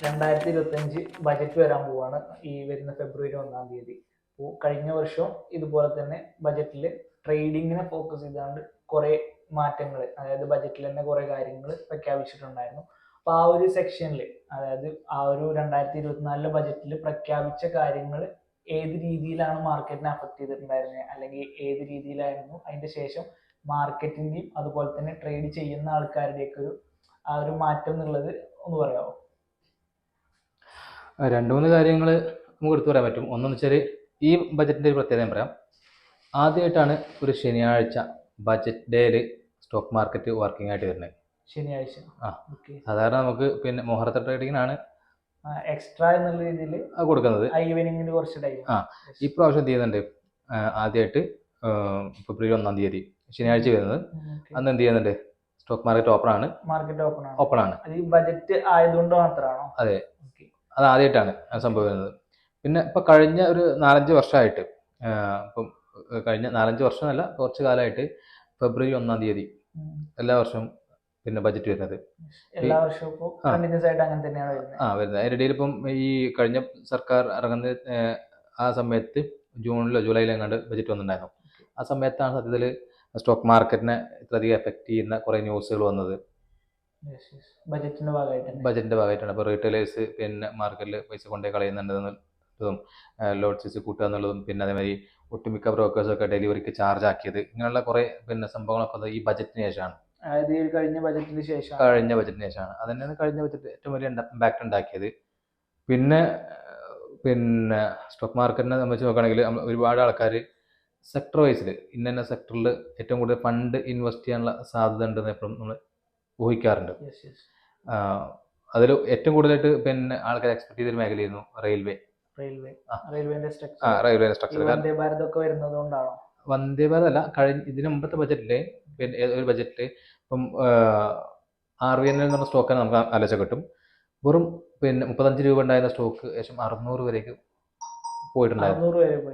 2025 budget വരാൻ പോവാണ് ഈ വരുന്ന ഫെബ്രുവരി 1-ാം തീയതി. അപ്പോൾ കഴിഞ്ഞ വർഷം ഇതുപോലെ തന്നെ ബജറ്റിൽ ട്രേഡിങ്ങിനെ ഫോക്കസ് ചെയ്തുകൊണ്ട് കുറേ മാറ്റങ്ങൾ, അതായത് ബജറ്റിൽ തന്നെ കുറേ കാര്യങ്ങൾ പ്രഖ്യാപിച്ചിട്ടുണ്ടായിരുന്നു. അപ്പോൾ ആ ഒരു സെക്ഷനിൽ, അതായത് ആ ഒരു 2024 ബജറ്റിൽ പ്രഖ്യാപിച്ച കാര്യങ്ങൾ ഏത് രീതിയിലാണ് മാർക്കറ്റിനെ അഫക്റ്റ് ചെയ്തിട്ടുണ്ടായിരുന്നത്, അല്ലെങ്കിൽ ഏത് രീതിയിലായിരുന്നു അതിന്റെ ശേഷം മാർക്കറ്റിന്റെയും അതുപോലെ തന്നെ ട്രേഡ് ചെയ്യുന്ന ആൾക്കാരുടെയൊക്കെ ആ ഒരു മാറ്റം എന്നുള്ളത് ഒന്ന് പറയാമോ? രണ്ട് മൂന്ന് കാര്യങ്ങൾ നമുക്ക് എടുത്തു പറയാൻ പറ്റും. ഒന്നെന്ന് വെച്ചാൽ ഈ ബജറ്റിൻ്റെ ഒരു പ്രത്യേകത ഞാൻ പറയാം. ആദ്യമായിട്ടാണ് ഒരു ശനിയാഴ്ച ബജറ്റ് ഡേയിൽ സ്റ്റോക്ക് മാർക്കറ്റ് വർക്കിംഗ് ആയിട്ട് വരുന്നത്. ശനിയാഴ്ച. സാധാരണ നമുക്ക് പിന്നെ മുഹറത്തെ ട്രേഡിങ്ങിനാണ് എക്സ്ട്രാ എന്നുള്ള രീതിയിൽ കൊടുക്കുന്നത്. ഈവനിങ്ങിന് കുറച്ച് ടൈം. ഈ പ്രാവശ്യം ചെയ്യുന്നുണ്ട്. ആദ്യമായിട്ട് ഫെബ്രുവരി 1-ാം തീയതി ശനിയാഴ്ച വരുന്നത്. അന്ന് എന്ത് ചെയ്യുന്നുണ്ട്? സ്റ്റോക്ക് മാർക്കറ്റ് ഓപ്പൺ ആണ്. ബജറ്റ് ആയതുകൊണ്ട് മാത്രമാണോ? അതെ, അത് ആദ്യമായിട്ടാണ് സംഭവം വരുന്നത്. പിന്നെ ഇപ്പം കഴിഞ്ഞ ഒരു 4-5 വർഷമായിട്ട്, ഇപ്പം കഴിഞ്ഞ 4-5 വർഷമല്ല, കുറച്ച് കാലമായിട്ട് ഫെബ്രുവരി 1-ാം തീയതി എല്ലാ വർഷവും പിന്നെ ബജറ്റ് വരുന്നത്. എല്ലാ വർഷവും വരുന്നത്. അതിൻ്റെ ഇടയിൽ ഇപ്പം ഈ കഴിഞ്ഞ സർക്കാർ ഇറങ്ങുന്ന ആ സമയത്ത് ജൂണിലോ ജൂലൈയിലോ എങ്ങാണ്ട് ബജറ്റ് വന്നിട്ടുണ്ടായിരുന്നു. ആ സമയത്താണ് സത്യത്തിൽ സ്റ്റോക്ക് മാർക്കറ്റിനെ ഇത്രയധികം എഫക്റ്റ് ചെയ്യുന്ന കുറേ ന്യൂസുകൾ വന്നത്. ബജറ്റിന്റെ ഭാഗമായിട്ടാണ്. അപ്പോൾ റീറ്റെയിലേഴ്സ് പിന്നെ മാർക്കറ്റിൽ പൈസ കൊണ്ടേ കളയുന്നുണ്ടെന്നതും, ലോഡ്സസ് കൂട്ടുക എന്നുള്ളതും, പിന്നെ അതേമാതിരി ഒട്ടുമിക്ക ബ്രോക്കേഴ്സൊക്കെ ഡെലിവറിക്ക് ചാർജ് ആക്കിയത്, ഇങ്ങനെയുള്ള കുറേ പിന്നെ സംഭവങ്ങളൊക്കെ ഈ ബജറ്റിന് ശേഷമാണ്. കഴിഞ്ഞ ബജറ്റിന് ശേഷമാണ്. അതന്നെയാണ് കഴിഞ്ഞ ബജറ്റ് ഏറ്റവും വലിയ ഇമ്പാക്ട് ഉണ്ടാക്കിയത്. പിന്നെ സ്റ്റോക്ക് മാർക്കറ്റിനെ സംബന്ധിച്ച് നോക്കുകയാണെങ്കിൽ ഒരുപാട് ആൾക്കാർ സെക്ടർ വൈസിൽ ഇന്ന സെക്ടറിൽ ഏറ്റവും കൂടുതൽ ഫണ്ട് ഇൻവെസ്റ്റ് ചെയ്യാനുള്ള സാധ്യത ഉണ്ടെന്ന് എപ്പോഴും നമ്മൾ ഊഹിക്കാറുണ്ട്. അതിൽ ഏറ്റവും കൂടുതലായിട്ട് പിന്നെ ആൾക്കാർ എക്സ്പെക്ട് ചെയ്തൊരു മേഖലയായിരുന്നു റെയിൽവേ സ്ട്രക്ചർ. വന്ദേ ഭാരത് അല്ല, ഇതിന് മുമ്പത്തെ ബജറ്റില് പിന്നെ ഒരു ബജറ്റില് ഇപ്പം RVNL എന്ന് പറഞ്ഞ സ്റ്റോക്കാണ് നമുക്ക് ആലോചന കിട്ടും. വെറും പിന്നെ 35 രൂപ ഉണ്ടായിരുന്ന സ്റ്റോക്ക് ഏകദേശം 600 വരേക്ക് പോയിട്ടുണ്ടായിരുന്നു.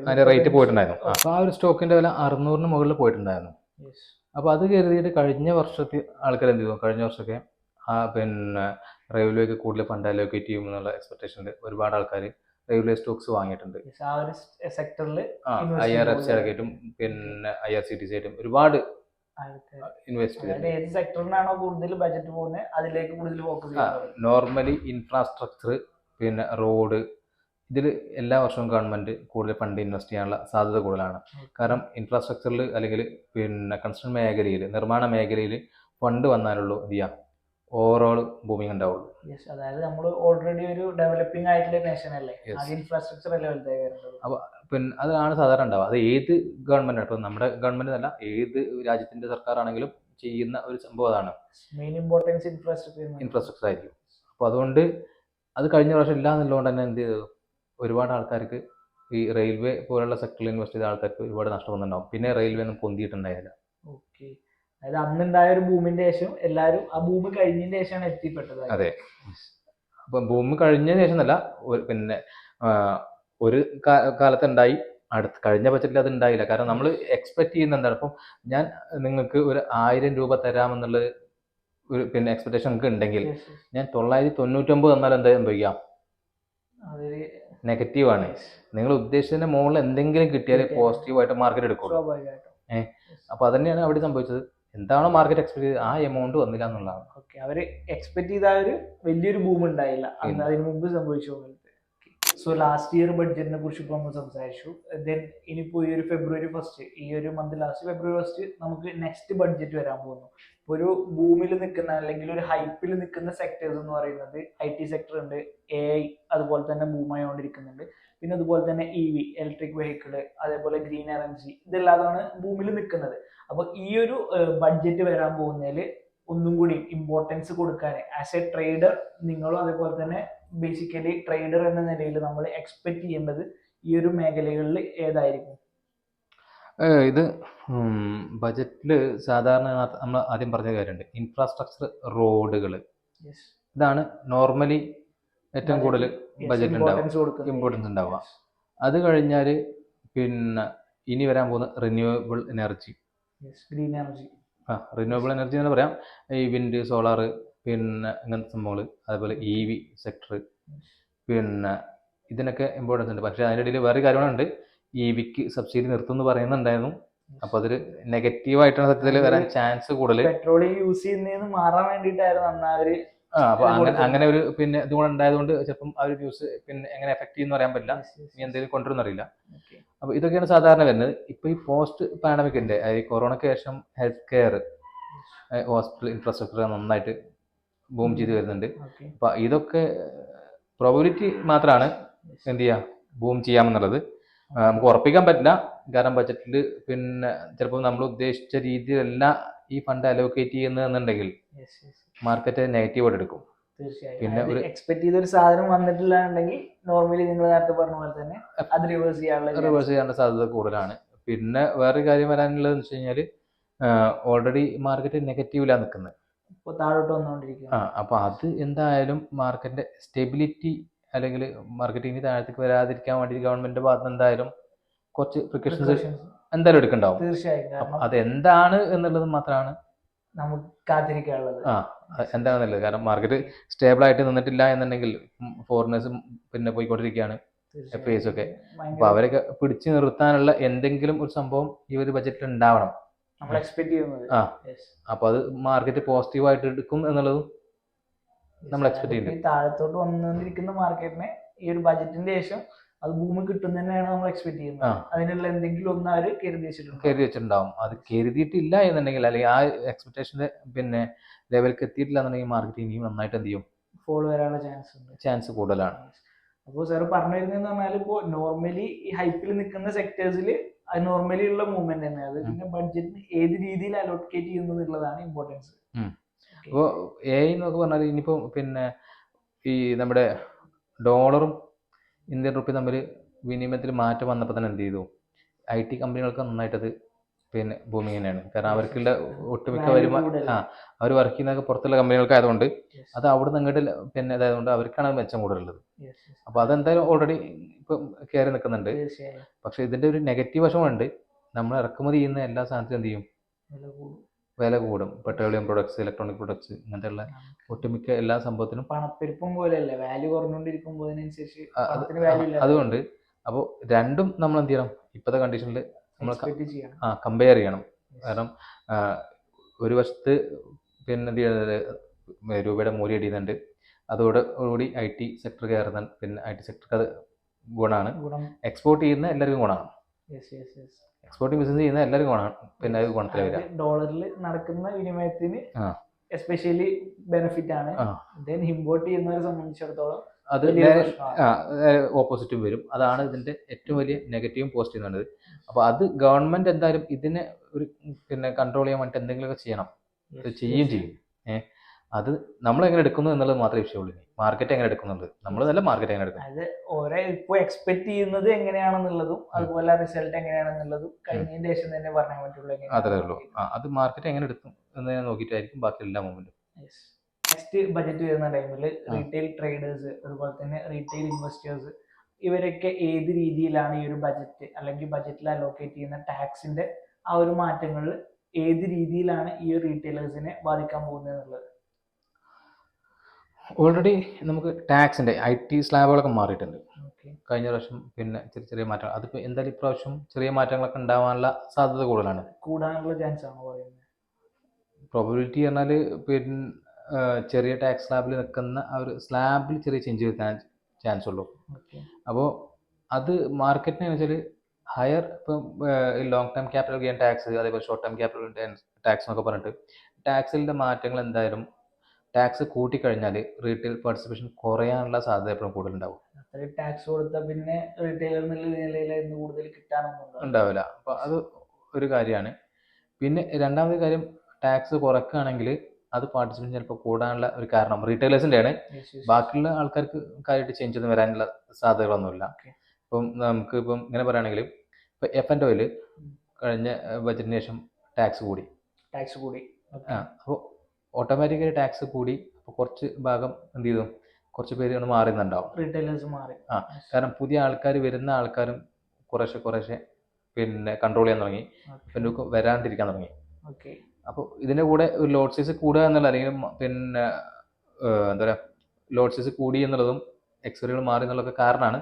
അതിന്റെ റേറ്റ് പോയിട്ടുണ്ടായിരുന്നു. അപ്പോൾ ആ ഒരു സ്റ്റോക്കിന്റെ വില 600-ന് മുകളിൽ പോയിട്ടുണ്ടായിരുന്നു. അപ്പോൾ അത് കരുതിയിട്ട് കഴിഞ്ഞ വർഷത്തെ ആൾക്കാർ എന്ത് ചെയ്തു? കഴിഞ്ഞ വർഷമൊക്കെ പിന്നെ റെയിൽവേക്ക് കൂടുതൽ ഫണ്ട് അലോക്കേറ്റ് ചെയ്യും എന്നുള്ള എക്സ്പെക്ടേഷനിൽ ഒരുപാട് ആൾക്കാർ റെയിൽവേ സ്റ്റോക്സ് വാങ്ങിയിട്ടുണ്ട്. സെക്ടറിൽ IRFC ആയിട്ടും പിന്നെ IRCTC ആയിട്ടും ഒരുപാട് ഇൻവെസ്റ്റ് ചെയ്തിട്ടുണ്ട്. ഏത് സെക്ടറിനാണോ കൂടുതൽ ബജറ്റ് പോകുന്നത് അതിലേക്ക് കൂടുതൽ ഫോക്കസ് ചെയ്യുന്നത്. നോർമലി ഇൻഫ്രാസ്ട്രക്ചർ, പിന്നെ റോഡ്, ഇതിൽ എല്ലാ വർഷവും ഗവൺമെന്റ് കൂടുതൽ ഫണ്ട് ഇൻവെസ്റ്റ് ചെയ്യാനുള്ള സാധ്യത കൂടുതലാണ്. കാരണം ഇൻഫ്രാസ്ട്രക്ചറിൽ അല്ലെങ്കിൽ പിന്നെ കൺസ്ട്രക്ഷൻ മേഖലയിൽ, നിർമ്മാണ മേഖലയിൽ ഫണ്ട് വന്നാലുള്ളൂ ഓവറോൾ ബൂമിങ് ഉണ്ടാവുള്ളൂ. അതായത് നമ്മൾ ഓൾറെഡി ഒരു ഡെവലപ്പിംഗ് ആയിട്ടുള്ള നേഷൻ അല്ലേ, ഇൻഫ്രാസ്ട്രക്ചർ അപ്പോൾ പിന്നെ അതാണ് സാധാരണ ഉണ്ടാവുക. അത് ഏത് ഗവൺമെന്റ് ആട്ടോ, നമ്മുടെ ഗവൺമെന്റ് അല്ല, ഏത് രാജ്യത്തിന്റെ സർക്കാർ ആണെങ്കിലും ചെയ്യുന്ന ഒരു സംഭവം അതാണ്. മെയിൻ ഇമ്പോർട്ടൻസ് ഇൻഫ്രാസ്ട്രക്ചർ ആയിരിക്കും. അപ്പോൾ അതുകൊണ്ട് അത് കഴിഞ്ഞ പ്രാവശ്യം ഇല്ല എന്നുള്ളതുകൊണ്ട് തന്നെ എന്ത് ചെയ്തു? ഒരുപാട് ആൾക്കാർക്ക് ഈ റെയിൽവേ പോലുള്ള സെക്ടറിൽ ഇൻവെസ്റ്റ് ചെയ്ത ആൾക്കാർക്ക് ഒരുപാട് നഷ്ടം വന്നിട്ടുണ്ടാവും. പിന്നെ റെയിൽവേ ഒന്നും പൊന്തിയിട്ടുണ്ടായില്ല. ഓക്കെ, അതായത് അന്നുണ്ടായ ഒരു ബൂമിന്റെ ശേഷം എല്ലാവരും ആ ബൂമ് കഴിഞ്ഞതിന്റെ ശേഷമാണ് എത്തിപ്പെട്ടത്. അതെ, അപ്പം ബൂമ് കഴിഞ്ഞതിന് ശേഷം എന്നല്ല, പിന്നെ ഒരു കാലത്തുണ്ടായി, കഴിഞ്ഞ ബജറ്റിൽ അത് ഉണ്ടായില്ല. കാരണം നമ്മൾ എക്സ്പെക്ട് ചെയ്യുന്ന എന്താണ്, ഇപ്പം ഞാൻ നിങ്ങൾക്ക് ഒരു 1000 രൂപ തരാമെന്നുള്ള ഒരു പിന്നെ എക്സ്പെക്ടേഷൻ നിങ്ങൾക്ക് ഉണ്ടെങ്കിൽ ഞാൻ 999 തന്നാൽ എന്താ സംഭവിക്കാം? നെഗറ്റീവാണ്. നിങ്ങൾ ഉദ്ദേശിച്ചതിന്റെ മുകളിൽ എന്തെങ്കിലും കിട്ടിയാൽ പോസിറ്റീവായിട്ട് മാർക്കറ്റ് എടുക്കുള്ളൂ. അപ്പൊ അതന്നെയാണ് അവിടെ സംഭവിച്ചത്. എന്താണോ മാർക്കറ്റ് എക്സ്പെക്ട് ചെയ്ത് ആ എമൗണ്ട് വന്നില്ല എന്നുള്ളതാണ്. ഓക്കെ, അവര് എക്സ്പെക്ട് ചെയ്ത ഒരു വലിയൊരു ബൂം ഉണ്ടായില്ല അതിന് മുമ്പ് സംഭവിച്ചു. സോ ലാസ്റ്റ് ഇയർ ബഡ്ജറ്റിനെ കുറിച്ച് ഇപ്പോൾ നമ്മൾ സംസാരിച്ചു. ദെൻ ഇനിയിപ്പോൾ ഈ ഒരു ഫെബ്രുവരി 1 ഈ ഒരു മന്ത് ലാസ്റ്റ് ഫെബ്രുവരി 1 നമുക്ക് നെക്സ്റ്റ് ബഡ്ജറ്റ് വരാൻ പോകുന്നു. ഒരു ബൂമിൽ നിൽക്കുന്ന അല്ലെങ്കിൽ ഒരു ഹൈപ്പിൽ നിൽക്കുന്ന സെക്ടേഴ്സ് എന്ന് പറയുന്നത് IT സെക്ടർ ഉണ്ട്, AI അതുപോലെ തന്നെ ബൂമായോണ്ടിരിക്കുന്നുണ്ട്. പിന്നെ അതുപോലെ തന്നെ EV ഇലക്ട്രിക് വെഹിക്കിള്, അതേപോലെ ഗ്രീൻ എനർജി, ഇതെല്ലാതാണ് ഭൂമിയിൽ നിൽക്കുന്നത്. അപ്പൊ ഈ ഒരു ബഡ്ജറ്റ് വരാൻ പോകുന്നതിൽ ഒന്നും കൂടി ഇമ്പോർട്ടൻസ് കൊടുക്കാൻ ആസ് എ ട്രേഡർ നിങ്ങളും അതേപോലെ തന്നെ ബേസിക്കലി ട്രേഡർ എന്ന നിലയിൽ നമ്മൾ എക്സ്പെക്ട് ചെയ്യേണ്ടത് ഈ ഒരു മേഖലകളിൽ ഏതായിരിക്കും? ഇത് ബജറ്റിൽ സാധാരണ നമ്മൾ ആദ്യം പറഞ്ഞ കാര്യമുണ്ട്, ഇൻഫ്രാസ്ട്രക്ചർ, റോഡുകൾ, ഇതാണ് നോർമലി ഏറ്റവും കൂടുതൽ ബജറ്റ് ഇമ്പോർട്ടൻസ് ഉണ്ടാവുക. അത് കഴിഞ്ഞാൽ പിന്നെ ഇനി വരാൻ പോകുന്ന renewable energy, green energy. Renewable energy എന്ന് പറയാം. ഈ വിൻഡ്, സോളാർ, പിന്നെ അങ്ങനത്തെ സംഭവങ്ങൾ, അതേപോലെ EV സെക്ടർ, പിന്നെ ഇതിനൊക്കെ ഇമ്പോർട്ടൻസ് ഉണ്ട്. പക്ഷേ അതിൻ്റെ ഇടയിൽ വേറെ കാര്യങ്ങളുണ്ട്. EVക്ക് സബ്സിഡി നിർത്തുമെന്ന് പറയുന്നുണ്ടായിരുന്നു. അപ്പോൾ അതൊരു നെഗറ്റീവായിട്ടാണ് സത്യത്തിൽ വരാൻ ചാൻസ് കൂടുതൽ. പെട്രോൾ യൂസ് ചെയ്യുന്നതിന് മാറാൻ വേണ്ടിയിട്ടായിരുന്നു അന്ന് അവര് അപ്പോൾ അങ്ങനെ ഒരു പിന്നെ ഇതുകൂടെ ഉണ്ടായതുകൊണ്ട് ചിലപ്പം ആ ഒരു ന്യൂസ് പിന്നെ എങ്ങനെ എഫക്ട് ചെയ്യുമെന്ന് പറയാൻ പറ്റില്ല. ഇനി എന്തെങ്കിലും കൊണ്ടുവരുമെന്ന് അറിയില്ല. അപ്പോൾ ഇതൊക്കെയാണ് സാധാരണ വരുന്നത്. ഇപ്പോൾ ഈ പോസ്റ്റ് പാൻഡമിക്കിൻ്റെ ഈ കൊറോണയ്ക്ക് ശേഷം ഹെൽത്ത് കെയർ ഹോസ്പിറ്റൽ ഇൻഫ്രാസ്ട്രക്ചർ നന്നായിട്ട് ബൂം ചെയ്ത് വരുന്നുണ്ട്. അപ്പോൾ ഇതൊക്കെ പ്രോബിലിറ്റി മാത്രമാണ് എന്ത് ചെയ്യുക ബൂം ചെയ്യാമെന്നുള്ളത്. നമുക്ക് ഉറപ്പിക്കാൻ പറ്റില്ല. കാരണം ബജറ്റിൽ പിന്നെ ചിലപ്പോൾ നമ്മൾ ഉദ്ദേശിച്ച രീതിയിലല്ല ഈ ഫണ്ട് അലോക്കേറ്റ് ചെയ്യുന്നതെന്നുണ്ടെങ്കിൽ മാർക്കറ്റ് നെഗറ്റീവായിട്ട് എടുക്കും. പിന്നെ ഒരു എക്സ്പെക്ട് ചെയ്ത ഒരു സാധനം വന്നിട്ടില്ലാന്നുണ്ടെങ്കിൽ നോർമലി നിങ്ങൾ നേരത്തെ പറഞ്ഞ പോലെ തന്നെ അത് റിവേഴ്സ് ചെയ്യാനുള്ള സാധ്യത കൂടുതലാണ്. പിന്നെ വേറെ കാര്യം വരാനുള്ളതെന്ന് വെച്ച് കഴിഞ്ഞാൽ ഓൾറെഡി മാർക്കറ്റ് നെഗറ്റീവിലാണ് നിൽക്കുന്നത്. താഴോട്ട് വന്നുകൊണ്ടിരിക്കുക. അപ്പോൾ അത് എന്തായാലും മാർക്കറ്റിന്റെ സ്റ്റെബിലിറ്റി അല്ലെങ്കിൽ മാർക്കറ്റ് ഇനി താഴത്തേക്ക് വരാതിരിക്കാൻ വേണ്ടി ഗവൺമെന്റിന്റെ ഭാഗത്ത് എന്തായാലും കുറച്ച് പ്രിക്കോഷൻസ് എന്തായാലും എടുക്കണ്ടാവും. തീർച്ചയായും. അതെന്താണ് എന്നുള്ളത് മാത്രമാണ് നമുക്ക് കാത്തിരിക്കാനുള്ളത്. എന്താണെന്നുള്ളത്. കാരണം മാർക്കറ്റ് സ്റ്റേബിൾ ആയിട്ട് നിന്നിട്ടില്ല എന്നുണ്ടെങ്കിൽ ഫോറിനേഴ്സും പിന്നെ പോയിക്കൊണ്ടിരിക്കുകയാണ് FIs ഒക്കെ. അപ്പോൾ അവരൊക്കെ പിടിച്ചു നിർത്താനുള്ള എന്തെങ്കിലും ഒരു സംഭവം ഈ ഒരു ബജറ്റിൽ ഉണ്ടാവണം. അപ്പോൾ അത് മാർക്കറ്റ് പോസിറ്റീവായിട്ട് എടുക്കും എന്നുള്ളതും നമ്മൾ എക്സ്പെക്ട് ചെയ്യുന്നത്. താഴത്തോട്ട് വന്നുകൊണ്ടിരിക്കുന്ന മാർക്കറ്റിനെ ഈ ഒരു ബജറ്റിന്റെ ശേഷം അത് ഭൂമി കിട്ടും തന്നെയാണ് നമ്മൾ എക്സ്പെക്ട് ചെയ്യുന്നത്. അതിനുള്ള എന്തെങ്കിലും ഒന്ന് അവർ കരുതി വെച്ചിട്ടുണ്ടാവും. അത് കരുതിയിട്ടില്ല എന്നുണ്ടെങ്കിൽ അല്ലെങ്കിൽ ആ എക്സ്പെക്ടേഷന്റെ പിന്നെ ലെവലിലേക്ക് എത്തിയിട്ടില്ല എന്നുണ്ടെങ്കിൽ മാർക്കറ്റ് ഇനിയും നന്നായിട്ട് എന്ത് ചെയ്യും ഫോൾ വരാനുള്ള ചാൻസ് കൂടുതലാണ്. അപ്പോൾ സാർ പറഞ്ഞു വരുന്നതെന്ന് പറഞ്ഞാൽ ഇപ്പോൾ നോർമലി ഈ ഹൈപ്പിൽ നിൽക്കുന്ന സെക്ടേഴ്സിൽ അത് നോർമലി ഉള്ള മൂവ്മെന്റ് തന്നെ. അത് പിന്നെ ബഡ്ജറ്റിന് ഏത് രീതിയിൽ അലോക്കേറ്റ് ചെയ്യുന്നതാണ് ഇമ്പോർട്ടൻസ്. അപ്പോൾ എന്നൊക്കെ പറഞ്ഞാൽ ഇനിയിപ്പോൾ പിന്നെ ഈ നമ്മുടെ ഡോളറും ഇന്ത്യൻ റുപ്പി തമ്മിൽ വിനിമയത്തിൽ മാറ്റം വന്നപ്പോൾ തന്നെ എന്ത് ചെയ്തു IT കമ്പനികൾക്ക് നന്നായിട്ടത് പിന്നെ ബൂമിങ് തന്നെയാണ്. കാരണം അവർക്കുള്ള ഒട്ടുമിക്ക അവർ വർക്ക് ചെയ്യുന്നതൊക്കെ പുറത്തുള്ള കമ്പനികൾക്ക് ആയതുകൊണ്ട് അത് അവിടെ നിന്ന് ഇങ്ങോട്ട് പിന്നെ അതായതുകൊണ്ട് അവർക്കാണ് മെച്ചം കൂടുതലുള്ളത്. അപ്പോൾ അതെന്തായാലും ഓൾറെഡി ഇപ്പം കയറി നിൽക്കുന്നുണ്ട്. പക്ഷെ ഇതിൻ്റെ ഒരു നെഗറ്റീവ് വശമുണ്ട്. നമ്മൾ ഇറക്കുമതി ചെയ്യുന്ന എല്ലാ സാധനത്തിനും എന്ത് ചെയ്യും വില കൂടും. പെട്രോളിയം പ്രൊഡക്ട്സ്, ഇലക്ട്രോണിക് പ്രൊഡക്ട്സ്, ഇങ്ങനത്തെയുള്ള ഒട്ടുമിക്ക എല്ലാ സംഭവത്തിനും പണപ്പെരുപ്പം പോലെയല്ലേ വാല്യൂ കുറഞ്ഞുകൊണ്ടിരിക്കുമ്പോൾ അതുകൊണ്ട് അപ്പോൾ രണ്ടും നമ്മൾ എന്ത് ചെയ്യണം ഇപ്പോഴത്തെ കണ്ടീഷനിൽ നമ്മൾ കമ്പയർ ചെയ്യണം. കാരണം ഒരു വശത്ത് പിന്നെ എന്ത് ചെയ്യുന്നത് രൂപയുടെ മൂല്യം ഇടിയുന്നുണ്ട്. അതോടുകൂടി IT സെക്ടർ കയറുന്നുണ്ട്. പിന്നെ IT സെക്ടർക്ക് അത് ഗുണമാണ്. എക്സ്പോർട്ട് ചെയ്യുന്ന എല്ലാവർക്കും ഗുണമാണ്. എക്സ്പോർട്ടിംഗ് ബിസിനസ് ചെയ്യുന്ന എല്ലാവർക്കും ഗുണമാണ്. പിന്നെ അത് ഗുണത്തിൽ വരിക ഡോളറിൽ നടക്കുന്ന വിനിമയത്തിന് എസ്പെഷ്യലി ബെനിഫിറ്റ് ആണ്. ഇമ്പോർട്ട് ചെയ്യുന്നവരെ സംബന്ധിച്ചിടത്തോളം അത് ഓപ്പോസിറ്റും വരും. അതാണ് ഇതിന്റെ ഏറ്റവും വലിയ നെഗറ്റീവും പോസിറ്റീവും കണ്ടത്. അപ്പോൾ അത് ഗവൺമെന്റ് എന്തായാലും ഇതിനെ ഒരു പിന്നെ കൺട്രോൾ ചെയ്യാൻ വേണ്ടി എന്തെങ്കിലുമൊക്കെ ചെയ്യണം. ചെയ്യുകയും ചെയ്യും. അത് നമ്മൾ എങ്ങനെ എടുക്കുന്നു എന്നുള്ളത് മാത്രമേ വിഷയമുള്ളൂ. മാർക്കറ്റ് എങ്ങനെ എടുക്കുന്നുള്ളത് നമ്മൾ നല്ല മാർക്കറ്റ് എങ്ങനെ എടുക്കും. അത് ഓരോ ഇപ്പോൾ എക്സ്പെക്ട് ചെയ്യുന്നത് എങ്ങനെയാണെന്നുള്ളതും അതുപോലെ റിസൾട്ട് എങ്ങനെയാണെന്നുള്ളതും കഴിഞ്ഞതിന് ശേഷം തന്നെ പറയാൻ പറ്റുള്ളൂ. അതേ ഉള്ളൂ. അത് മാർക്കറ്റ് എങ്ങനെ എടുക്കും എന്ന് നോക്കിയിട്ടായിരിക്കും ബാക്കി എല്ലാ മൂവ്മെന്റും. നെക്സ്റ്റ് ബജറ്റ് വരുന്ന ടൈമിൽ റീറ്റെയിൽ ട്രേഡേഴ്സ് അതുപോലെ തന്നെ റീറ്റെയിൽ ഇൻവെസ്റ്റേഴ്സ് ഇവരൊക്കെ ഏത് രീതിയിലാണ് ഈ ഒരു ബജറ്റ് അല്ലെങ്കിൽ ബജറ്റിൽ അലോക്കേറ്റ് ചെയ്യുന്ന ടാക്സിന്റെ ആ ഒരു മാറ്റങ്ങളിൽ ഏത് രീതിയിലാണ് ഈ ഒരു റീറ്റെയിലേഴ്സിനെ ബാധിക്കാൻ പോകുന്നത് എന്നുള്ളത്. ഓൾറെഡി നമുക്ക് ടാക്സിന്റെ IT സ്ലാബുകളൊക്കെ മാറിയിട്ടുണ്ട് കഴിഞ്ഞ പ്രാവശ്യം. പിന്നെ ചെറിയ മാറ്റങ്ങൾ അതിപ്പോൾ എന്തായാലും ഇപ്രാവശ്യം ചെറിയ മാറ്റങ്ങളൊക്കെ ഉണ്ടാവാനുള്ള സാധ്യത കൂടാനുള്ള ചാൻസ് ആണോ പറയുന്നത്? പ്രോബബിലിറ്റി പറഞ്ഞാൽ പിന്നെ ചെറിയ ടാക്സ് സ്ലാബിൽ നിൽക്കുന്ന ആ ഒരു സ്ലാബിൽ ചെറിയ ചേഞ്ച് വരുത്താൻ ചാൻസ് ഉള്ളൂ. അപ്പോൾ അത് മാർക്കറ്റിനെ വെച്ചാൽ ഹയർ ഇപ്പം long term capital gain tax അതേപോലെ ഷോർട്ട് ടേം ക്യാപിറ്റൽ ടാക്സ് എന്നൊക്കെ പറഞ്ഞിട്ട് ടാക്സിൻ്റെ മാറ്റങ്ങൾ എന്തായാലും ടാക്സ് കൂട്ടിക്കഴിഞ്ഞാൽ റീറ്റെയിൽ പാർട്ടിസിപ്പേഷൻ കുറയാനുള്ള സാധ്യത എപ്പോഴും കൂടുതലുണ്ടാവും. ടാക്സ് കൊടുത്താൽ പിന്നെ റീറ്റെയിലർ നിലയിലായിരുന്നു കൂടുതൽ കിട്ടാനൊന്നും ഉണ്ടാവില്ല. അപ്പോൾ അത് ഒരു കാര്യമാണ്. പിന്നെ രണ്ടാമത്തെ കാര്യം ടാക്സ് കുറയ്ക്കുകയാണെങ്കിൽ അത് പാർട്ടിസിപ്പേഷൻ ചിലപ്പോൾ കൂടാനുള്ള ഒരു കാരണം റീറ്റെയിലേഴ്സിൻ്റെ ആണ്. ബാക്കിയുള്ള ആൾക്കാർക്ക് കാര്യമായിട്ട് ചേഞ്ച് ഒന്നും വരാനുള്ള സാധ്യതകളൊന്നുമില്ല. ഇപ്പം നമുക്ക് ഇപ്പം ഇങ്ങനെ പറയുകയാണെങ്കിൽ ഇപ്പം F&Oയിൽ കഴിഞ്ഞ ബജറ്റിന് ശേഷം ടാക്സ് കൂടി. അപ്പോൾ ഓട്ടോമാറ്റിക്കലി ടാക്സ് കൂടി. അപ്പോൾ കുറച്ച് ഭാഗം എന്ത് ചെയ്തു കുറച്ച് പേര് മാറുന്നുണ്ടാവും. റീറ്റെയിലേഴ്സ് മാറി. കാരണം പുതിയ ആൾക്കാർ വരുന്ന ആൾക്കാരും കുറേശ്ശെ പിന്നെ കൺട്രോൾ ചെയ്യാൻ തുടങ്ങി. പിന്നെ വരാണ്ടിരിക്കാൻ തുടങ്ങി. അപ്പോൾ ഇതിൻ്റെ കൂടെ ഒരു ലോഡ് സൈസ് കൂടുക എന്നുള്ള അല്ലെങ്കിൽ പിന്നെ എന്താ പറയുക ലോഡ് സൈസ് കൂടി എന്നുള്ളതും എക്സ്പയറികൾ മാറി എന്നുള്ളതൊക്കെ കാരണമാണ്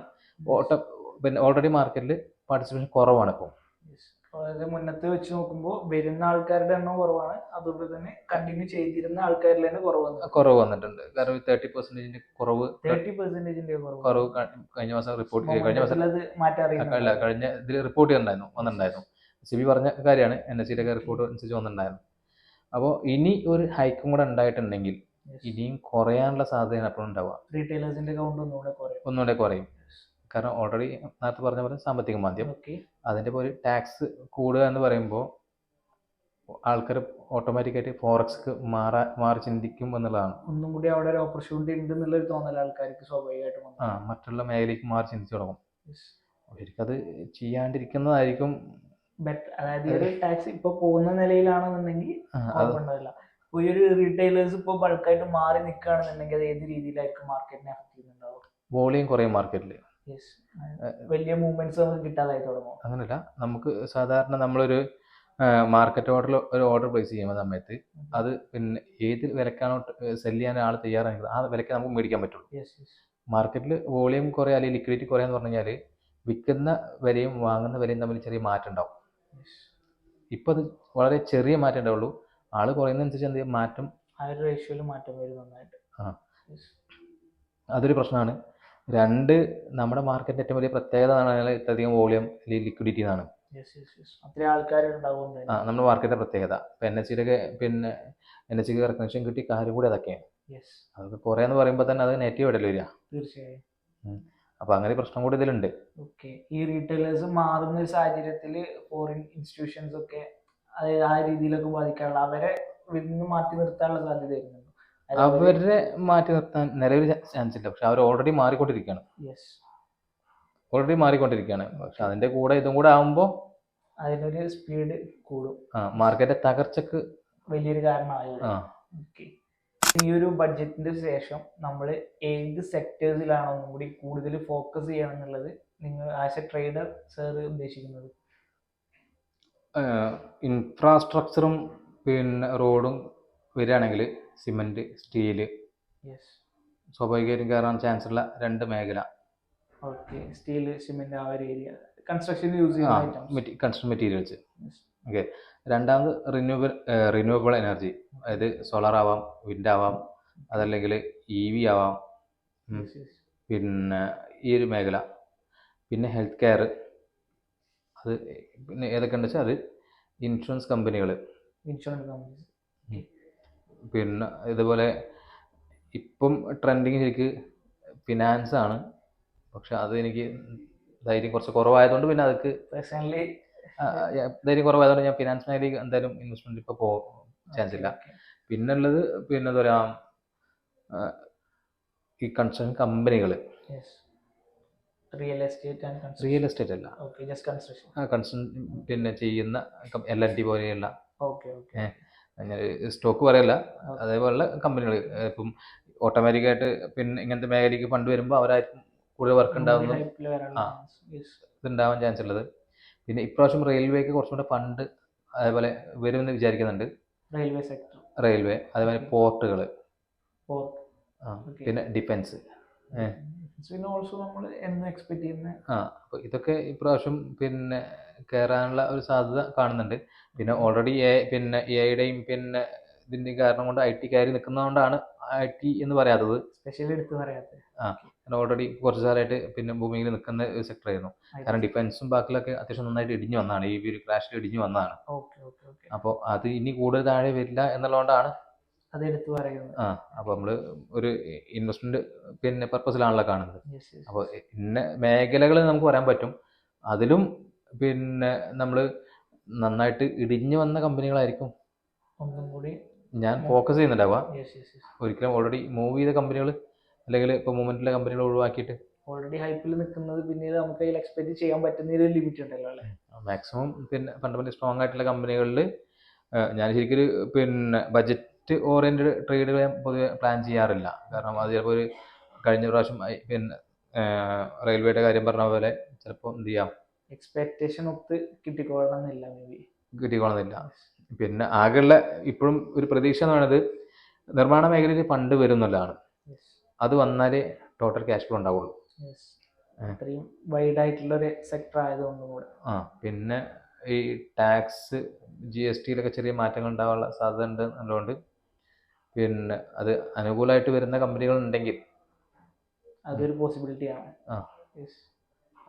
പിന്നെ ഓൾറെഡി മാർക്കറ്റിൽ പാർട്ടിസിപ്പേഷൻ കുറവാണ് ഇപ്പോൾ. അതായത് മുന്നത്തെ വെച്ച് നോക്കുമ്പോൾ വരുന്ന ആൾക്കാരുടെ എണ്ണം കുറവാണ്, അതുപോലെ തന്നെ കണ്ടിന്യൂ ചെയ്തിരുന്ന ആൾക്കാരിൽ തന്നെ കുറവ് വന്നിട്ടുണ്ട്. കാരണം 30% കുറവ് 30% കുറവ് കഴിഞ്ഞ മാസം റിപ്പോർട്ട് കഴിഞ്ഞ മാസം അല്ല കഴിഞ്ഞ ഇതിൽ റിപ്പോർട്ട് വന്നിട്ടുണ്ടായിരുന്നു. സിബി പറഞ്ഞ കാര്യമാണ്, NSE ഒക്കെ റിപ്പോർട്ട് അനുസരിച്ച് വന്നിട്ടുണ്ടായിരുന്നു. അപ്പോൾ ഇനി ഒരു ഹൈക്കും കൂടെ ഉണ്ടായിട്ടുണ്ടെങ്കിൽ ഇനിയും കുറയാനുള്ള സാധ്യതയാണ് അപ്പോൾ ഉണ്ടാവുക. റീറ്റെയിലേഴ്സിന്റെ കൗണ്ട് ഒന്നുകൂടെ കുറയും. കാരണം ഓൾറെഡി നേരത്തെ പറഞ്ഞ പോലെ സാമ്പത്തിക മാന്ദ്യം, അതിൻ്റെ പോലെ ടാക്സ് കൂടുക എന്ന് പറയുമ്പോൾ ആൾക്കാർ ഓട്ടോമാറ്റിക്കായിട്ട് ഫോറക്സ് മാറി ചിന്തിക്കും എന്നുള്ളതാണ്. ഒന്നും കൂടി അവിടെ ഒരു ഓപ്പർച്യൂണിറ്റി ഉണ്ട് എന്നുള്ളൊരു തോന്നൽ ആൾക്കാർക്ക് സ്വാഭാവികമായിട്ടും മറ്റുള്ള മേഖലയ്ക്ക് മാറി ചിന്തിച്ചു തുടങ്ങും. അവർക്കത് ചെയ്യാണ്ടിരിക്കുന്നതായിരിക്കും ബെറ്റർ. അതായത് ഒരു ടാക്സ് ഇപ്പൊ പോകുന്ന നിലയിലാണെന്നുണ്ടെങ്കിൽ കുഴപ്പമുണ്ടാവില്ല. ഈ ഒരു റീറ്റെയിലേഴ്സ് ഇപ്പോൾ ബൾക്കായിട്ട് മാറി നിൽക്കുകയാണെന്നുണ്ടെങ്കിൽ അത് ഏത് രീതിയിലായിരിക്കും മാർക്കറ്റിനെ അഫക്ട് ചെയ്യുന്നുണ്ടാവും? വോളിയം കുറയും മാർക്കറ്റിൽ, വലിയ മൂവ്മെന്റ്സ് നമുക്ക് കിട്ടാതായി തുടങ്ങും. അങ്ങനെയല്ല, നമുക്ക് സാധാരണ നമ്മളൊരു മാർക്കറ്റ് ഒരു ഓർഡർ പ്ലേസ് ചെയ്യുന്ന സമയത്ത് അത് പിന്നെ ഏത് വിലക്കാണോ സെല് ചെയ്യാൻ ആൾ തയ്യാറാണെങ്കിൽ ആ വിലക്ക് നമുക്ക് മേടിക്കാൻ പറ്റുള്ളൂ. മാർക്കറ്റിൽ വോളിയം കുറയാ അല്ലെങ്കിൽ ലിക്വിഡിറ്റി കുറയാന്ന് പറഞ്ഞു കഴിഞ്ഞാൽ വിൽക്കുന്ന വിലയും വാങ്ങുന്ന വിലയും തമ്മിൽ ചെറിയ മാറ്റം ഉണ്ടാവും. ഇപ്പം അത് വളരെ ചെറിയ മാറ്റം ഉണ്ടാവുള്ളൂ. ആള് കുറയുന്നതനുസരിച്ച് എന്ത് മാറ്റം, ആ ഒരു റേഷ്യോയിൽ മാറ്റം വരും നന്നായിട്ട്. അതൊരു പ്രശ്നമാണ്. രണ്ട്, നമ്മുടെ മാർക്കറ്റിന്റെ ഏറ്റവും വലിയ പ്രത്യേകത ഇത്രയധികം വോളിയം അല്ലെങ്കിൽ ലിക്വിഡിറ്റി എന്നാണ്. അത്രയും ആൾക്കാരുണ്ടാവും നമ്മുടെ മാർക്കറ്റിന്റെ പ്രത്യേകത. ഇപ്പൊ NSE പിന്നെ NSE റെക്കഗ്നിഷൻ കിട്ടിയ കാര്യം കൂടി അതൊക്കെയാണ്. അതൊക്കെ കുറേന്ന് പറയുമ്പോൾ തന്നെ അത് നെഗറ്റീവ് ആയിട്ടല്ലേ വരിക. തീർച്ചയായും. അപ്പൊ അങ്ങനെ പ്രശ്നം കൂടി ഇതിലുണ്ട്. ഈ റീറ്റെയിലേഴ്സ് മാറുന്ന ഒരു സാഹചര്യത്തിൽ ഫോറിൻ ഇൻസ്റ്റിറ്റ്യൂഷൻസ് ഒക്കെ അതായത് ആ രീതിയിലൊക്കെ ബാധിക്കാനുള്ള അവരെ മാറ്റി നിർത്താനുള്ള സാധ്യത വരുന്നുണ്ട്. അവരെ മാറ്റി നിർത്താൻ നിലവിൽ ചാൻസ് ഇല്ല. പക്ഷെ അവർ ഓൾറെഡി മാറിക്കൊണ്ടിരിക്കുകയാണ്. പക്ഷെ അതിന്റെ കൂടെ ഇതും കൂടെ ആകുമ്പോൾ അതിനൊരു സ്പീഡ് കൂടും. മാർക്കറ്റ് തകർച്ചക്ക് വലിയൊരു കാരണമായിരുന്നു. ഈ ഒരു ബഡ്ജറ്റിന്റെ ശേഷം നമ്മൾ ഏത് സെക്ടേഴ്സിലാണ് ഒന്നും കൂടി കൂടുതൽ ഫോക്കസ് ചെയ്യണം എന്നുള്ളത് നിങ്ങൾ ആസ് എ ട്രേഡർ സർ ഉദ്ദേശിക്കുന്നത്? ഇൻഫ്രാസ്ട്രക്ചറും പിന്നെ റോഡും വരികയാണെങ്കിൽ സിമെന്റ്, സ്റ്റീല് സ്വാഭാവികമായിട്ടും കയറാൻ ചാൻസ് ഉള്ള രണ്ട് മേഖല. സ്റ്റീല്, സിമെന്റ്, ആ ഒരു ഏരിയ കൺസ്ട്രക്ഷൻ യൂസ് ചെയ്യുന്ന കൺസ്ട്രക്ഷൻ മെറ്റീരിയൽസ്. ഓക്കെ. രണ്ടാമത് റിന്യൂവബിൾ എനർജി, അതായത് സോളാർ ആവാം, വിൻഡ് ആവാം, അതല്ലെങ്കിൽ EV ആവാം. പിന്നെ ഈ ഒരു മേഖല. പിന്നെ ഹെൽത്ത് കെയർ. അത് പിന്നെ ഏതൊക്കെ വെച്ചാൽ അത് ഇൻഷുറൻസ് കമ്പനികൾ. പിന്നെ ഇതുപോലെ ഇപ്പം ട്രെൻഡിങ് ശരിക്ക് ഫിനാൻസ് ആണ്. പക്ഷെ അത് എനിക്ക് ധൈര്യം കുറച്ച് കുറവായതുകൊണ്ട് പിന്നെ അതൊക്കെ പേഴ്സണലി ധൈര്യം കുറവായതുകൊണ്ട് ഞാൻ ഫിനാൻസ് മേഖലയിൽ എന്തായാലും ഇൻവെസ്റ്റ്മെന്റ് ഇപ്പോൾ പോകാൻ ചാൻസ് ഇല്ല. പിന്നെ ഉള്ളത് പിന്നെ എന്താ പറയുക, ഈ കൺസ്ട്രക്ഷൻ കമ്പനികൾ. റിയൽ എസ്റ്റേറ്റ് അല്ല, കൺസ്ട്രക്ഷൻ പിന്നെ ചെയ്യുന്ന L&T പോലെയുള്ള സ്റ്റോക്ക് പറയല്ല, അതേപോലുള്ള കമ്പനികൾ. ഇപ്പം ഓട്ടോമാറ്റിക്കായിട്ട് പിന്നെ ഇങ്ങനത്തെ മേഖലയ്ക്ക് ഫണ്ട് വരുമ്പോൾ അവരായിരിക്കും കൂടുതൽ വർക്ക് ഉണ്ടാകുന്നത്, ഇതുണ്ടാവാൻ ചാൻസ് ഉള്ളത്. പിന്നെ ഇപ്രാവശ്യം റെയിൽവേക്ക് കുറച്ചും കൂടെ ഫണ്ട് അതേപോലെ വരുമെന്ന് വിചാരിക്കുന്നുണ്ട്. റെയിൽവേ, അതേപോലെ പോർട്ടുകൾ, പിന്നെ ഡിഫൻസ്. അപ്പോൾ ഇതൊക്കെ ഇപ്രാവശ്യം പിന്നെ കയറാനുള്ള ഒരു സാധ്യത കാണുന്നുണ്ട്. പിന്നെ ഓൾറെഡി പിന്നെ AI പിന്നെ ഇതിന്റെ കാരണം കൊണ്ട് IT കയറി നിൽക്കുന്നതുകൊണ്ടാണ് IT എന്ന് പറയാത്തത്, സ്പെഷ്യലി എടുത്ത് പറയാത്തത്. ഓൾറെഡി കുറച്ച് കാലമായിട്ട് പിന്നെ ഭൂമിയിൽ നിൽക്കുന്ന ഒരു സെക്ടർ ആയിരുന്നു. കാരണം ഡിഫൻസും ബാക്കിലൊക്കെ അത്യാവശ്യം നന്നായിട്ട് ഇടിഞ്ഞു വന്നതാണ്, ഈ ഒരു ക്രാഷിൽ ഇടിഞ്ഞു വന്നതാണ്. അപ്പോൾ അത് ഇനി കൂടുതൽ താഴെ വരില്ല എന്നുള്ളതുകൊണ്ടാണ് അതെടുത്ത് പറയുന്നത്. അപ്പോൾ നമ്മൾ ഒരു ഇൻവെസ്റ്റ്മെന്റ് പിന്നെ പർപ്പസിലാണല്ലോ കാണുന്നത്. അപ്പോൾ ഇന്ന മേഖലകൾ നമുക്ക് പറയാൻ പറ്റും. അതിലും പിന്നെ നമ്മൾ നന്നായിട്ട് ഇടിഞ്ഞു വന്ന കമ്പനികളായിരിക്കും ഒന്നും കൂടി ഞാൻ ഫോക്കസ് ചെയ്യുന്നുണ്ടാവുക. ഒരിക്കലും ഓൾറെഡി മൂവ് ചെയ്ത കമ്പനികൾ അല്ലെങ്കിൽ ഇപ്പോൾ മൂവ്മെന്റിലെ കമ്പനികൾ ഒഴിവാക്കിയിട്ട് ഓൾറെഡി ഹൈപ്പിൽ നിൽക്കുന്നത് പിന്നീട് നമുക്ക് അതിൽ എക്സ്പെക്ട് ചെയ്യാൻ പറ്റുന്ന ഒരു ലിമിറ്റ് ഉണ്ടല്ലോ അല്ലേ. മാക്സിമം പിന്നെ ഫണ്ടമെന്റലി സ്ട്രോങ് ആയിട്ടുള്ള കമ്പനികളിൽ ഞാൻ ശരിക്കും പിന്നെ ബജറ്റ് ഓറിയന്റഡ് ട്രേഡുകൾ ഞാൻ പൊതുവെ പ്ലാൻ ചെയ്യാറില്ല. കാരണം അത് ചിലപ്പോൾ ഒരു കഴിഞ്ഞ പ്രാവശ്യം പിന്നെ റെയിൽവേയുടെ കാര്യം പറഞ്ഞ പോലെ ചിലപ്പോൾ എന്ത് ചെയ്യാം, എക്സ്പെക്ടേഷൻ ഒത്ത് കിട്ടിക്കോളണമെന്നില്ല. പിന്നെ ആകെയുള്ള ഇപ്പോഴും ഒരു പ്രതീക്ഷ എന്ന് പറയുന്നത് നിർമ്മാണ മേഖലയിൽ ഫണ്ട് വരും എന്നുള്ളതാണ്. അത് വന്നാലേ ടോട്ടൽ ക്യാഷ് ഫ്ലോ ഉണ്ടാവുള്ളൂ. അത്രയും വൈഡ് ആയിട്ടുള്ള ഒരു സെക്ടർ ആയതുകൊണ്ടും കൂടെ. പിന്നെ ഈ ടാക്സ് GST ചെറിയ മാറ്റങ്ങൾ ഉണ്ടാവാനുള്ള സാധ്യത ഉണ്ട് എന്നുള്ളതുകൊണ്ട് പിന്നെ അത് അനുകൂലമായിട്ട് വരുന്ന കമ്പനികൾ ഉണ്ടെങ്കിൽ അതൊരു പോസിബിലിറ്റി ആണ്.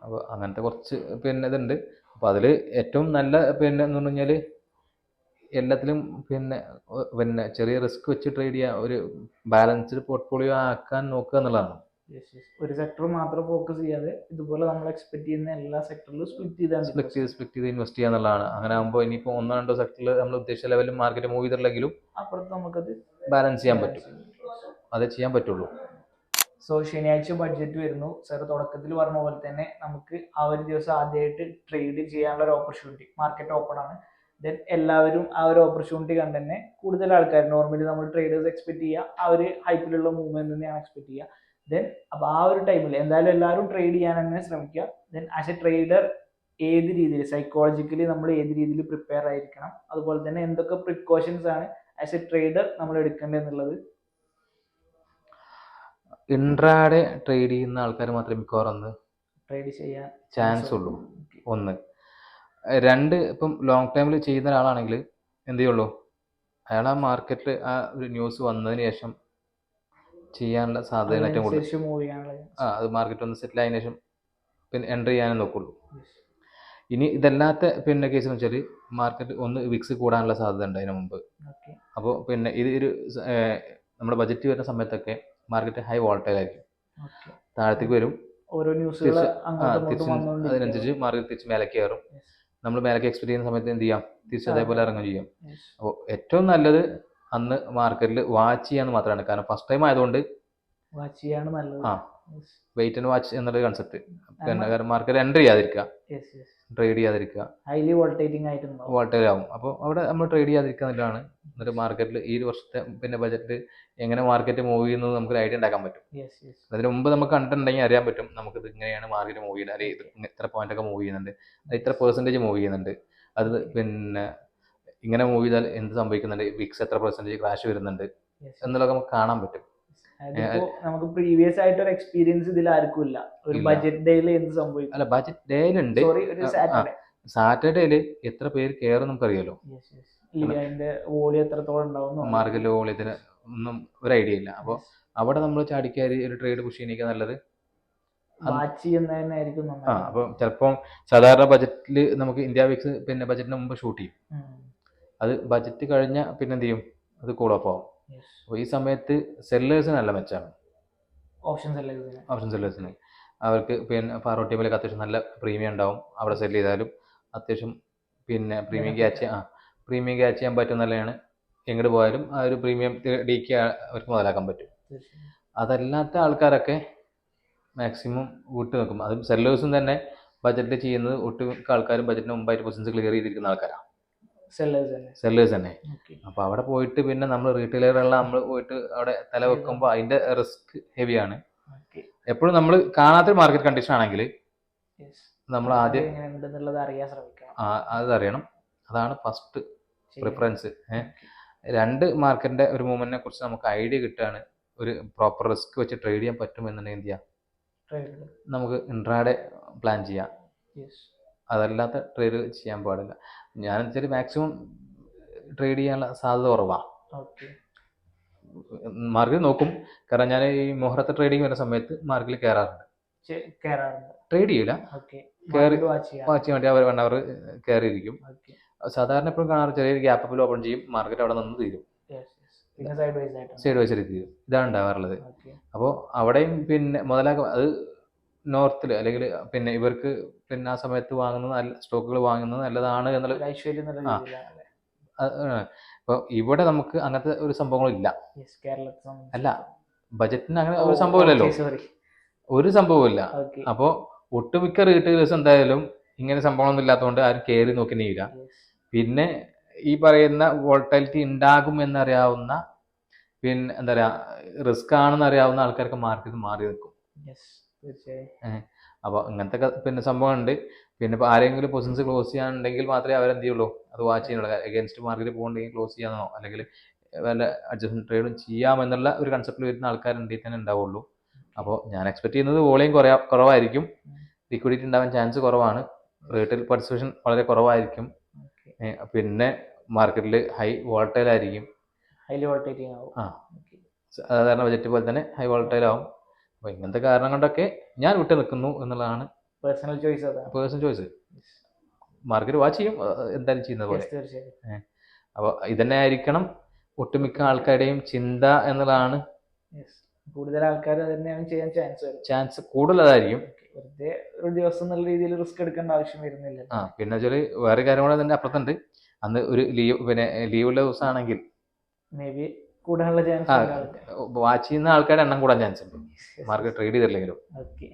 അപ്പോൾ അങ്ങനത്തെ കുറച്ച് പിന്നെ ഇതുണ്ട്. അപ്പോൾ അതിൽ ഏറ്റവും നല്ല പിന്നെ എന്ന് പറഞ്ഞു കഴിഞ്ഞാൽ എല്ലാത്തിലും പിന്നെ ചെറിയ റിസ്ക് വെച്ച് ട്രേഡ് ചെയ്യുക, ഒരു ബാലൻസ്ഡ് പോർട്ട്ഫോളിയോ ആക്കാൻ നോക്കുക എന്നുള്ളതാണ്. ഒരു സെക്ടർ മാത്രം ഫോക്കസ് ചെയ്യാതെ ഇതുപോലെ നമ്മൾ എക്സ്പെക്ട് ചെയ്യുന്ന എല്ലാ സെക്ടറിലും സ്പ്ലിറ്റ് ചെയ്ത് ഇൻവെസ്റ്റ് ചെയ്യുക എന്നുള്ളതാണ്. അങ്ങനെ ആകുമ്പോൾ ഇനിയിപ്പോൾ 1-2 സെക്ടറിൽ നമ്മൾ ഉദ്ദേശിച്ച ലെവലിൽ മാർക്കറ്റ് മൂവ് ചെയ്തിട്ടില്ലെങ്കിലും അപ്പുറത്ത് നമുക്കത് ബാലൻസ് ചെയ്യാൻ പറ്റും. അതേ ചെയ്യാൻ പറ്റുള്ളൂ. സോ ശനിയാഴ്ച ബഡ്ജറ്റ് വരുന്നു. സാർ തുടക്കത്തിൽ പറഞ്ഞ പോലെ തന്നെ നമുക്ക് ആ ഒരു ദിവസം ആദ്യമായിട്ട് ട്രേഡ് ചെയ്യാനുള്ള ഒരു ഓപ്പർച്യൂണിറ്റി, മാർക്കറ്റ് ഓപ്പൺ ആണ്. ദെൻ എല്ലാവരും ആ ഒരു ഓപ്പർച്യൂണിറ്റി കണ്ട് തന്നെ കൂടുതൽ ആൾക്കാർ, നോർമലി നമ്മൾ ട്രേഡേഴ്സ് എക്സ്പെക്ട് ചെയ്യുക ആ ഒരു ഹൈപ്പിലുള്ള മൂവ്മെന്റ് തന്നെയാണ് എക്സ്പെക്ട് ചെയ്യുക. ദെൻ അപ്പോൾ ആ ഒരു ടൈമിൽ എന്തായാലും എല്ലാവരും ട്രേഡ് ചെയ്യാൻ തന്നെ ശ്രമിക്കുക. ദെൻ ആസ് എ ട്രേഡർ ഏത് രീതിയിൽ സൈക്കോളജിക്കലി നമ്മൾ ഏത് രീതിയിൽ പ്രിപ്പയർ ആയിരിക്കണം, അതുപോലെ തന്നെ എന്തൊക്കെ പ്രിക്കോഷൻസ് ആണ് ആസ് എ ട്രേഡർ നമ്മൾ എടുക്കേണ്ടത് എന്നുള്ളത്. ഇൻട്രാഡേ ട്രേഡ് ചെയ്യുന്ന ആൾക്കാർ മാത്രമേ മിക്കവാറും ട്രേഡ് ചെയ്യാൻ ചാൻസ് ഉള്ളൂ. 1. 2, ഇപ്പം ലോങ് ടൈമിൽ ചെയ്യുന്ന ഒരാളാണെങ്കിൽ എന്ത് ചെയ്യുള്ളൂ, അയാൾ ആ മാർക്കറ്റിൽ ആ ഒരു ന്യൂസ് വന്നതിന് ശേഷം ചെയ്യാനുള്ള സാധ്യത ഏറ്റവും കൂടുതൽ. അത് മാർക്കറ്റ് ഒന്ന് സെറ്റിൽ ആയതിനു ശേഷം പിന്നെ എൻ്റർ ചെയ്യാനേ നോക്കുള്ളൂ. ഇനി ഇതല്ലാത്ത പിന്നെ കേസ് എന്ന് വെച്ചാൽ മാർക്കറ്റ് ഒന്ന് വിക്സ് കൂടാനുള്ള സാധ്യത ഉണ്ട് അതിന് മുമ്പ്. അപ്പോൾ പിന്നെ ഇത് ഒരു നമ്മുടെ ബജറ്റ് വരുന്ന സമയത്തൊക്കെ മാർക്കറ്റ് ഹൈ വോളറ്റൈൽ ആയിരിക്കും, താഴത്തേക്ക് വരും, ഓരോ ന്യൂസുകൾ അതിനനുസരിച്ച് മാർക്കറ്റ് തിരിച്ച് മേലേക്ക് കയറും. നമ്മൾ മേലേക്ക് എക്സ്പെക്ട് ചെയ്യുന്ന സമയത്ത് എന്ത് ചെയ്യാം, തിരിച്ച് അതേപോലെ ഇറങ്ങുകയും ചെയ്യാം. അപ്പോൾ ഏറ്റവും നല്ലത് അന്ന് മാർക്കറ്റിൽ വാച്ച് ചെയ്യാന്ന് മാത്രമാണ്. കാരണം ഫസ്റ്റ് ടൈം ആയതുകൊണ്ട് വെയിറ്റ് ആൻഡ് വാച്ച് എന്നുള്ള കൺസെപ്റ്റ്. പിന്നെ കാരണം മാർക്കറ്റ് എൻ്റർ ചെയ്യാതിരിക്കുക, ട്രേഡ് ചെയ്യാതിരിക്കുക, ഹൈലി വോളറ്റൈൽ ആവും. അപ്പോൾ അവിടെ നമ്മൾ ട്രേഡ് ചെയ്യാതിരിക്കുക എന്നുള്ളതാണ്. എന്നിട്ട് മാർക്കറ്റിൽ ഈ ഒരു വർഷത്തെ പിന്നെ ബജറ്റ് എങ്ങനെ മാർക്കറ്റ് മൂവ് ചെയ്യുന്നത് നമുക്കൊരു ഐഡിയ ഉണ്ടാക്കാൻ പറ്റും. അതിന് മുമ്പ് നമുക്ക് കണ്ടിട്ടുണ്ടെങ്കിൽ അറിയാൻ പറ്റും നമുക്കിത് ഇങ്ങനെയാണ് മാർക്കറ്റ് മൂവ് ചെയ്യുന്നത്, അല്ലെങ്കിൽ ഇത്ര പോയിന്റ് ഒക്കെ മൂവ് ചെയ്യുന്നുണ്ട്, ഇത്ര പെർസെൻറ്റേജ് മൂവ് ചെയ്യുന്നുണ്ട്, അത് പിന്നെ ഇങ്ങനെ മൂവ് ചെയ്താൽ എന്ത് സംഭവിക്കുന്നുണ്ട്, വിക്സ് എത്ര പെർസെൻറ്റേജ് ക്രാഷ് വരുന്നുണ്ട് എന്നുള്ളത് നമുക്ക് കാണാൻ പറ്റും. നമുക്ക് പ്രീവിയസ് ആയിട്ട് ഒരു എക്സ്പീരിയൻസ് ഇതിൽ ആർക്കും ഇല്ല. ഒരു ബജറ്റ് ഡേയിൽ എന്ത് സംഭവിക്കും, അല്ല ബജറ്റ് ഡേയിലുണ്ട്, സാറ്റർഡേയില് എത്ര പേര് കയറും നമുക്കറിയാലോ, മാർക്കറ്റിലെ വോളിയത്തിന് ഒന്നും ഒരു ഐഡിയ ഇല്ല. അപ്പോൾ അവിടെ നമ്മൾ ചാടിക്കയറി ഒരു ട്രേഡ് പുഷ് ചെയ്യുന്നതിനേക്കാൾ നല്ലത് അപ്പോൾ ചിലപ്പം സാധാരണ ബജറ്റിൽ നമുക്ക് ഇന്ത്യ വിക്സ് പിന്നെ ബജറ്റിന് മുമ്പ് ഷൂട്ട് ചെയ്യും, അത് ബജറ്റ് കഴിഞ്ഞ പിന്നെ എന്ത് ചെയ്യും, അത് കൂൾ ഓഫ് ആവും. അപ്പോൾ ഈ സമയത്ത് സെല്ലേഴ്സിന് നല്ല മെച്ചാണ്, ഓപ്ഷൻ സെല്ലേഴ്സിന്. അവർക്ക് പിന്നെ ഫാർവേഡ് ടീമിലേക്ക് അത്യാവശ്യം നല്ല പ്രീമിയം ഉണ്ടാവും. അവിടെ സെല് ചെയ്താലും അത്യാവശ്യം പിന്നെ പ്രീമിയം ക്യാച്ച് ചെയ്യാൻ പറ്റും. നല്ലതാണ്. എങ്ങോട്ട് പോയാലും ആ ഒരു പ്രീമിയം ഡീക്ക് അവർക്ക് മുതലാക്കാൻ പറ്റും. അതല്ലാത്ത ആൾക്കാരൊക്കെ മാക്സിമം വിട്ട് നിൽക്കും. അതും സെല്ലേഴ്സും തന്നെ ബജറ്റ് ചെയ്യുന്നത് ഒട്ടുമിക്ക ആൾക്കാരും ബജറ്റിന് മുമ്പായിട്ട് പൊസിഷൻസ് ക്ലിയർ ചെയ്തിരിക്കുന്ന ആൾക്കാരാണ്, സെല്ലേഴ്സ് തന്നെ. അപ്പോൾ അവിടെ പോയിട്ട് പിന്നെ നമ്മൾ റീറ്റെയിലറുകളെ നമ്മൾ പോയിട്ട് അവിടെ തല വെക്കുമ്പോൾ അതിൻ്റെ റിസ്ക് ഹെവിയാണ്. എപ്പോഴും നമ്മൾ കാണാത്തൊരു മാർക്കറ്റ് കണ്ടീഷൻ ആണെങ്കിൽ നമ്മൾ ആദ്യം അതറിയണം. അതാണ് ഫസ്റ്റ് പ്രിഫറൻസ്. 2 മാർക്കറ്റിൻ്റെ ഒരു മൂവ്മെന്റിനെ കുറിച്ച് നമുക്ക് ഐഡിയ കിട്ടുകയാണ്, ഒരു പ്രോപ്പർ റിസ്ക് വെച്ച് ട്രേഡ് ചെയ്യാൻ പറ്റുമെന്നുണ്ടെങ്കിൽ എന്ത് ചെയ്യാം, നമുക്ക് ഇൻട്രാഡേ പ്ലാൻ ചെയ്യാം. അതല്ലാത്ത ട്രേഡ് ചെയ്യാൻ പാടില്ല. ഞാൻ വെച്ചാൽ മാക്സിമം ട്രേഡ് ചെയ്യാനുള്ള സാധ്യത കുറവാണ്. മാർക്കറ്റ് നോക്കും, കാരണം ഞാൻ ഈ മുഹറത്തെ ട്രേഡിങ് വരുന്ന സമയത്ത് മാർക്കറ്റിൽ കയറാറുണ്ട്, ട്രേഡ് ചെയ്യില്ല, വാച്ച് ചെയ്യാൻ വേണ്ടി അവർ 1 hour കയറിയിരിക്കും. സാധാരണ എപ്പോഴും കാണാറ് ചെറിയൊരു ഗ്യാപ്പിൽ ഓപ്പൺ ചെയ്യും, മാർക്കറ്റ് അവിടെ നിന്ന് തീരും, സൈഡ് വൈസ് തീരും. ഇതാണ് ഉണ്ടാവാറുള്ളത്. അപ്പോൾ അവിടെയും പിന്നെ മുതലാക്കുക, അത് നോർത്തിൽ അല്ലെങ്കിൽ പിന്നെ ഇവർക്ക് പിന്നെ ആ സമയത്ത് വാങ്ങുന്ന നല്ല സ്റ്റോക്കുകൾ വാങ്ങുന്നത് നല്ലതാണ് എന്നുള്ള അപ്പോൾ ഇവിടെ നമുക്ക് അങ്ങനത്തെ ഒരു സംഭവങ്ങളില്ല. അല്ല, ബജറ്റിന് അങ്ങനെ ഒരു സംഭവമില്ലല്ലോ, ഒരു സംഭവമില്ല. അപ്പോൾ ഒട്ടുമിക്ക റീറ്റെയിലേഴ്സ് എന്തായാലും ഇങ്ങനെ സംഭവമൊന്നും ഇല്ലാത്തതുകൊണ്ട് ആരും കയറി നോക്കിയില്ല. പിന്നെ ഈ പറയുന്ന വോളറ്റാലിറ്റി ഉണ്ടാകും എന്നറിയാവുന്ന, പിന്നെ എന്താ പറയുക, റിസ്ക് ആണെന്ന് അറിയാവുന്ന ആൾക്കാർക്ക് മാർക്കറ്റ് മാറി നിൽക്കും. അപ്പോൾ ഇങ്ങനത്തെ പിന്നെ സംഭവം ഉണ്ട്. പിന്നെ ഇപ്പോൾ ആരെങ്കിലും പൊസിഷൻസ് ക്ലോസ് ചെയ്യാനുണ്ടെങ്കിൽ മാത്രമേ അവരെന്ത് ചെയ്യുള്ളൂ, അത് വാച്ച് ചെയ്യുള്ളൂ. അഗേൻസ്റ്റ് മാർക്കറ്റ് പോകുന്നുണ്ടെങ്കിൽ ക്ലോസ് ചെയ്യാമെന്നോ അല്ലെങ്കിൽ വല്ല അഡ്ജസ്റ്റ്മെന്റ് ട്രേഡും ചെയ്യാമെന്നുള്ള ഒരു കൺസെപ്റ്റിൽ വരുന്ന ആൾക്കാരുണ്ടെങ്കിൽ തന്നെ ഉണ്ടാവുള്ളൂ. അപ്പോൾ ഞാൻ എക്സ്പെക്ട് ചെയ്യുന്നത് വോളിയം കുറവായിരിക്കും, ലിക്വിഡിറ്റി ഉണ്ടാവാൻ ചാൻസ് കുറവാണ്, റീറ്റെയിൽ പാർട്ടിസിപ്പേഷൻ വളരെ കുറവായിരിക്കും, പിന്നെ മാർക്കറ്റിൽ ഹൈ വോളറ്റൈൽ ആയിരിക്കും. ഹൈലി വോൾട്ടേറ്റിംഗ് ആവും. സാധാരണ ബജറ്റ് പോലെ തന്നെ ഹൈ വോളറ്റൈൽ ആവും. അപ്പോൾ ഇങ്ങനത്തെ കാരണം കൊണ്ടൊക്കെ ഞാൻ വിട്ടു നിൽക്കുന്നു എന്നുള്ളതാണ് പേഴ്സണൽ ചോയ്സ്. അതാണ് പേഴ്സണൽ ചോയ്സ്. മാർക്കറ്റ് വാച്ച് ചെയ്യും എന്തായാലും ചെയ്യുന്നത് പോലെ. തീർച്ചയായും. അപ്പോൾ ഇതന്നെ ആയിരിക്കണം ഒട്ടുമിക്ക ആൾക്കാരുടെയും ചിന്ത എന്നുള്ളതാണ്. കൂടുതൽ ആൾക്കാർ തന്നെയാണ് ചെയ്യാൻ ചാൻസ് കൂടുതലതായിരിക്കും. വെറുതെ ഒരു ദിവസം എന്നുള്ള രീതിയിൽ റിസ്ക് എടുക്കേണ്ട ആവശ്യം വരുന്നില്ല. പിന്നെ വെച്ചാൽ വേറെ കാര്യം കൂടെ തന്നെ അപ്പുറത്തുണ്ട്. അന്ന് ഒരു ലീവുള്ള ദിവസമാണെങ്കിൽ മേ ബി കൂടാനുള്ള ചാൻസ് വാച്ച് ചെയ്യുന്ന ആൾക്കാരുടെ എണ്ണം കൂടാൻ ചാൻസ് ഉണ്ട്, മാർക്കറ്റ് ട്രേഡ് ചെയ്തിട്ടില്ലെങ്കിലും. ഓക്കെ.